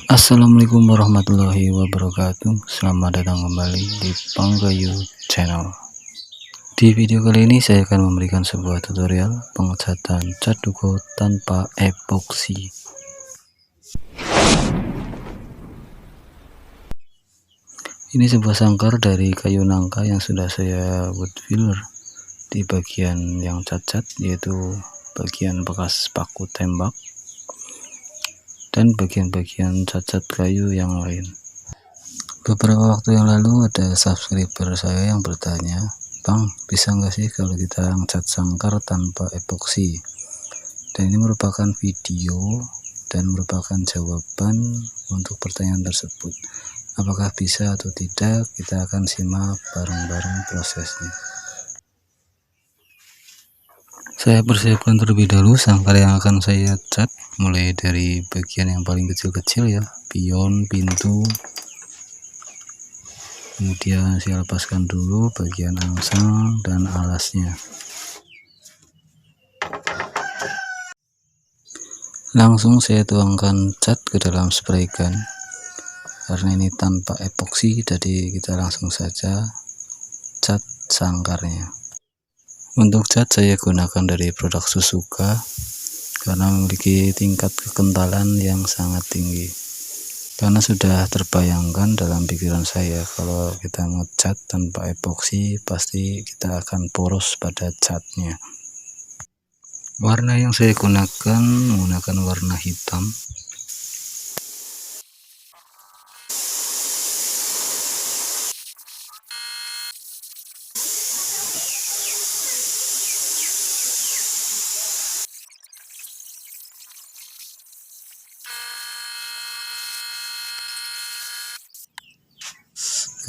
Assalamualaikum warahmatullahi wabarakatuh. Selamat datang kembali di Panggayu Channel. Di video kali ini saya akan memberikan sebuah tutorial pengecatan cat duko tanpa epoksi. Ini sebuah sangkar dari kayu nangka yang sudah saya wood filler di bagian yang cat-cat, yaitu bagian bekas paku tembak dan bagian-bagian cat-cat kayu yang lain. Beberapa waktu yang lalu ada subscriber saya yang bertanya, "Bang, bisa nggak sih kalau kita ngecat sangkar tanpa epoksi?" Dan ini merupakan video dan merupakan jawaban untuk pertanyaan tersebut. Apakah bisa atau tidak, kita akan simak bareng-bareng prosesnya. Saya persiapkan terlebih dahulu sangkar yang akan saya cat, mulai dari bagian yang paling kecil-kecil ya, pion, pintu. Kemudian saya lepaskan dulu bagian angsang dan alasnya. Langsung saya tuangkan cat ke dalam spray gun. Karena ini tanpa epoksi, jadi kita langsung saja cat sangkarnya. Untuk cat saya gunakan dari produk Suzuka karena memiliki tingkat kekentalan yang sangat tinggi. Karena sudah terbayangkan dalam pikiran saya kalau kita ngecat tanpa epoksi pasti kita akan poros pada catnya. Warna yang saya gunakan menggunakan warna hitam.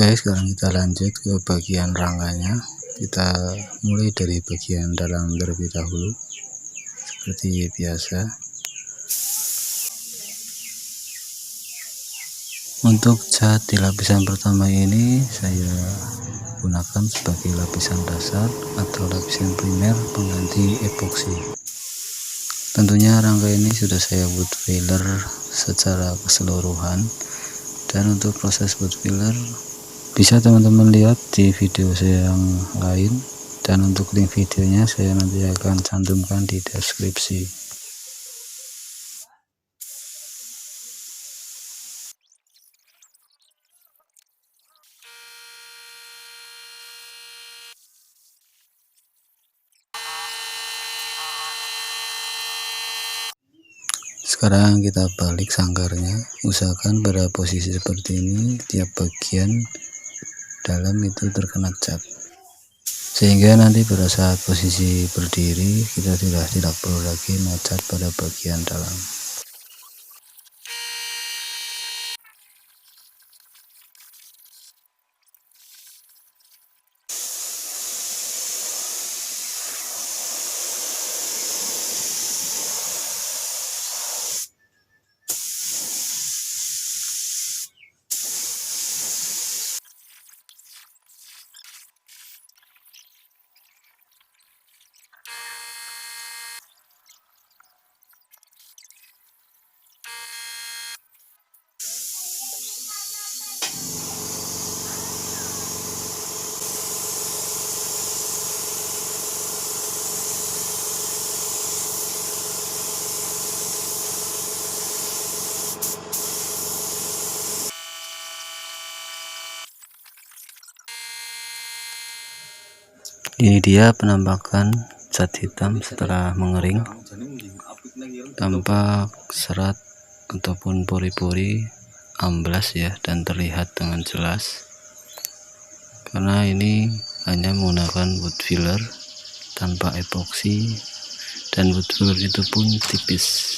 Oke, sekarang kita lanjut ke bagian rangganya. Kita mulai dari bagian dalam terlebih dahulu seperti biasa. Untuk cat di lapisan pertama ini saya gunakan sebagai lapisan dasar atau lapisan primer pengganti epoksi. Tentunya rangka ini sudah saya wood filler secara keseluruhan, dan untuk proses wood filler bisa teman-teman lihat di video saya yang lain, dan untuk link videonya saya nanti akan cantumkan di deskripsi. Sekarang kita balik sangkarnya, usahakan pada posisi seperti ini tiap bagian dalam itu terkena cat, sehingga nanti pada saat posisi berdiri kita tidak perlu lagi ngecat pada bagian dalam. Ini dia penampakan cat hitam setelah mengering. Tampak serat ataupun pori-pori amblas ya, dan terlihat dengan jelas karena ini hanya menggunakan wood filler tanpa epoksi, dan wood filler itu pun tipis.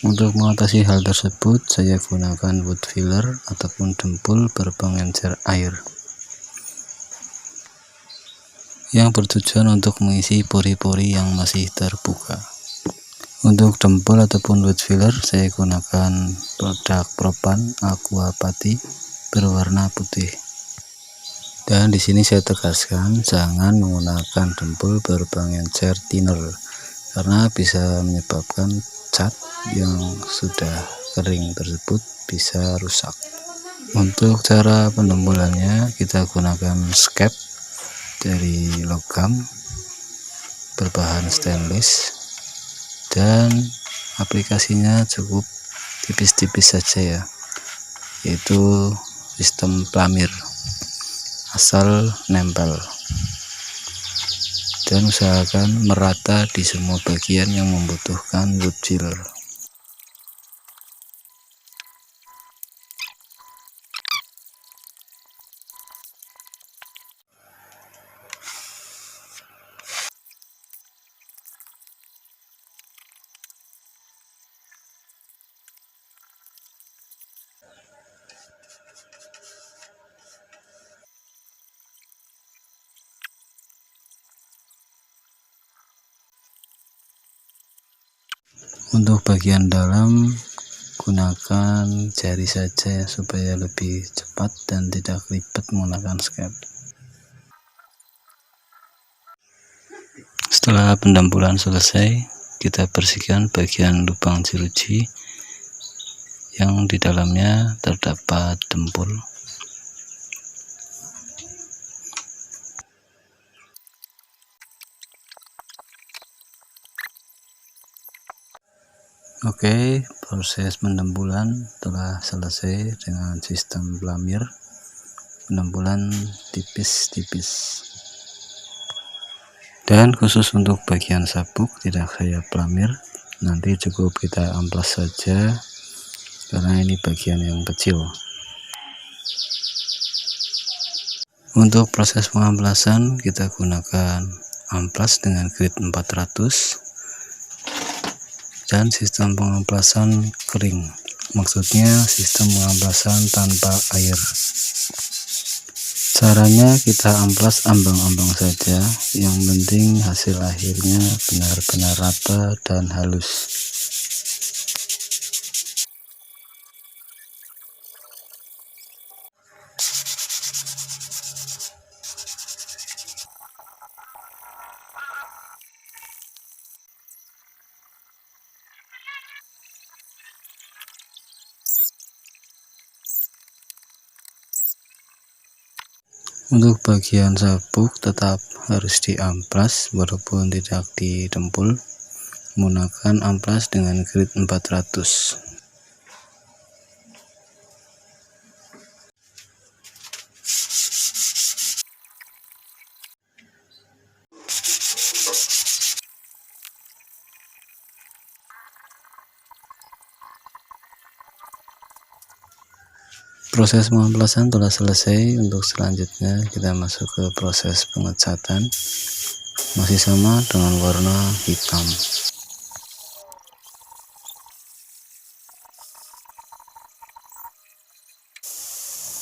Untuk mengatasi hal tersebut saya gunakan wood filler ataupun dempul berpengencer air yang bertujuan untuk mengisi pori-pori yang masih terbuka. Untuk dempul ataupun wood filler saya gunakan produk Propan Aqua Putty berwarna putih. Dan di sini saya tegaskan jangan menggunakan dempul berpengencer thinner karena bisa menyebabkan cat yang sudah kering tersebut bisa rusak. Untuk cara pendembulannya kita gunakan skep dari logam berbahan stainless, dan aplikasinya cukup tipis-tipis saja ya, yaitu sistem plamir asal nempel, dan usahakan merata di semua bagian yang membutuhkan wood filler. Untuk bagian dalam gunakan jari saja supaya lebih cepat dan tidak ribet menggunakan skep. Setelah pendembulan selesai, kita bersihkan bagian lubang jeruji yang di dalamnya terdapat dempul. Oke, proses pendembulan telah selesai dengan sistem plamir, pendembulan tipis-tipis. Dan khusus untuk bagian sabuk tidak saya plamir, nanti cukup kita amplas saja karena ini bagian yang kecil. Untuk proses pengamplasan kita gunakan amplas dengan grade 400 dan sistem pengamplasan kering, maksudnya sistem pengamplasan tanpa air. Caranya kita amplas ambang-ambang saja, yang penting hasil akhirnya benar-benar rata dan halus. Untuk bagian sabuk tetap harus diamplas walaupun tidak didempul, menggunakan amplas dengan grade 400. Proses pengamplasan telah selesai. Untuk selanjutnya kita masuk ke proses pengecatan, masih sama dengan warna hitam.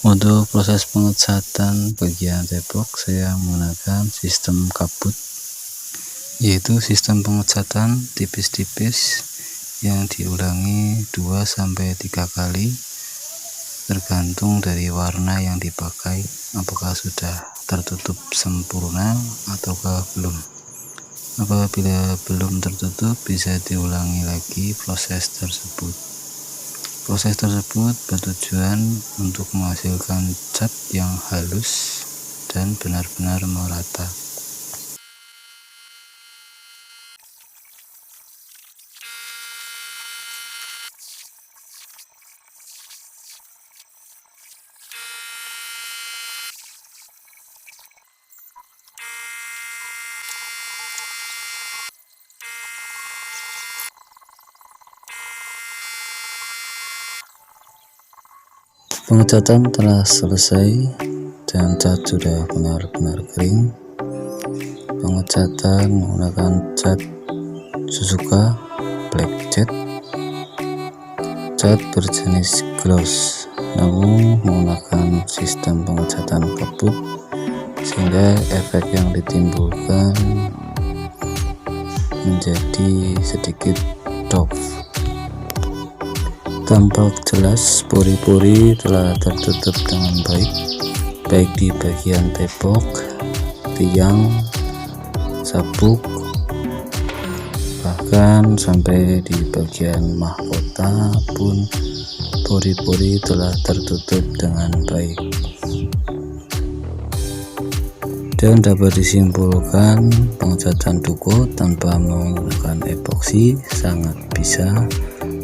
Untuk proses pengecatan bagian tembok saya menggunakan sistem kabut, yaitu sistem pengecatan tipis-tipis yang diulangi 2-3 kali tergantung dari warna yang dipakai, apakah sudah tertutup sempurna ataukah belum. Apabila belum tertutup, bisa diulangi lagi proses tersebut. Proses tersebut bertujuan untuk menghasilkan cat yang halus dan benar-benar merata. Pengecatan telah selesai dan cat sudah benar-benar kering. Pengecatan menggunakan cat Suzuka Black Jet, cat berjenis gloss, namun menggunakan sistem pengecatan kabut sehingga efek yang ditimbulkan menjadi sedikit doff. Tampak jelas pori-pori telah tertutup dengan baik di bagian tembok, tiang, sabuk, bahkan bahkan sampai di bagian mahkota pun pori-pori telah tertutup dengan baik. Dan dapat disimpulkan pengecatan duko tanpa menggunakan epoksi sangat bisa,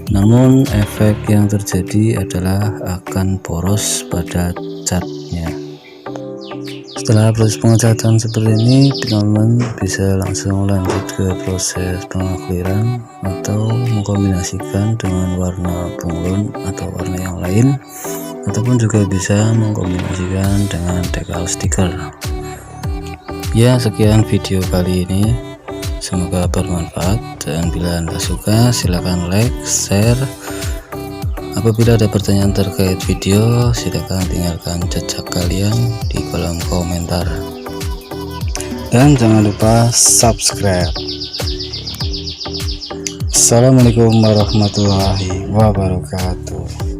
namun efek yang terjadi adalah akan poros pada catnya. Setelah proses pengecatan seperti ini, teman-teman bisa langsung lanjut ke proses pengakliran atau mengkombinasikan dengan warna bunglon atau warna yang lain, ataupun juga bisa mengkombinasikan dengan decal stiker. Ya, sekian video kali ini, semoga bermanfaat, dan bila Anda suka silahkan like, share. Apabila ada pertanyaan terkait video, silakan tinggalkan jejak kalian di kolom komentar, dan jangan lupa subscribe. Assalamualaikum warahmatullahi wabarakatuh.